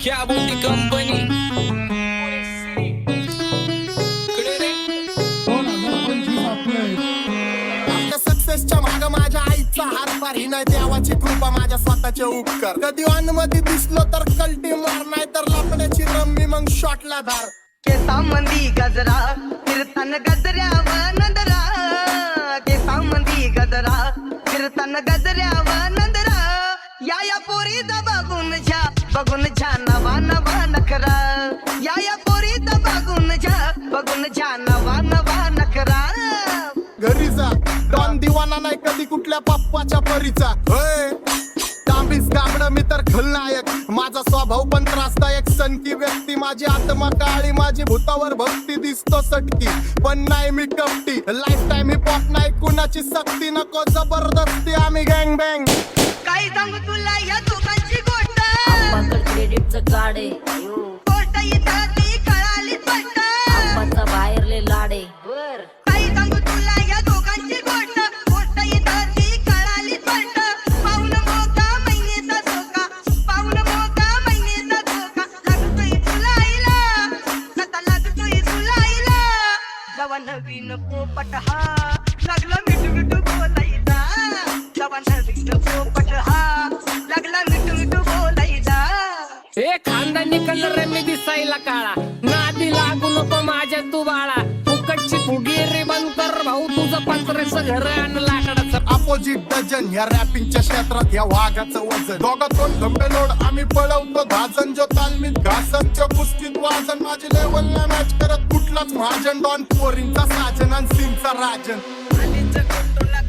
क्या मोठी कंपनी सक्सेसच्या माग माझ्या आईचा हातभार ही नाही देवाची कृपा माझ्या स्वतःचे उपकार कधी मध्ये दिसलो तर कल्टी मार नाही तर लाकड्याची रम्मी मग शॉटला धार केसामंदी गजरा फिरतान गजऱ्यावर नंदरा केसामंदी गजरा फिरतान गजऱ्यावर नंदरा या पोरीचा बघून झा नवा नवा नखरा या पोरीचा बघून झा नवा नवा नखरा घरी जा डॉन दिवाना नाही कधी कुठल्या पप्पाच्या परीचा तांबीस गाबड मी तर खलनायक माझा स्वभाव पण त्रासदायक सनकी व्यक्ती माझी आत्मा काळी माझी भूतावर भक्ती दिसतो सटकी पण नाही मी कपटी लाईफ टाइम हिप हॉप नाही कुणाची सक्ती नको जबरदस्ती आम्ही गँग बँग काय सांगू तुला या दोघांची गोष्ट क्रेडिटचं कार्ड आहे गोष्ट इथं ती कळाली स्पष्ट आप्पाचा बाहेरले लाडे काय सांगू तुला या दोघांची गोष्ट इथं ती कळाली स्पष्ट पाऊन मोका महिनेचा धोका पाऊन मोका महिनेचा धोका लागतोय तुलाईला आता लागतोय तुलाईला जवा नवीन पोपट हा लागला मिठू बोलायचा जवा नवीन पोपट हा लागला मिठू बोलायचा ए खानदानी कलर मी दिसायला काळा नादी लागू नको माझ्या तू बाळा फुकटची फुगीरी बंद कर भाऊ तुझं पत्र्याचं घर आणि लाकडाचं अपोजिट डझन या रॅपिंगच्या क्षेत्रात या वाघाचं वजन दोघातून खंबे लोड आम्ही पळवतो धाजन जो तालमीत घासनच्या कुस्तीत वाजन माझी लेवलला मॅच करत कुठलाच महाजन डॉन पोरींचा साजन आणि सीनचा राजन आलीच कोटोला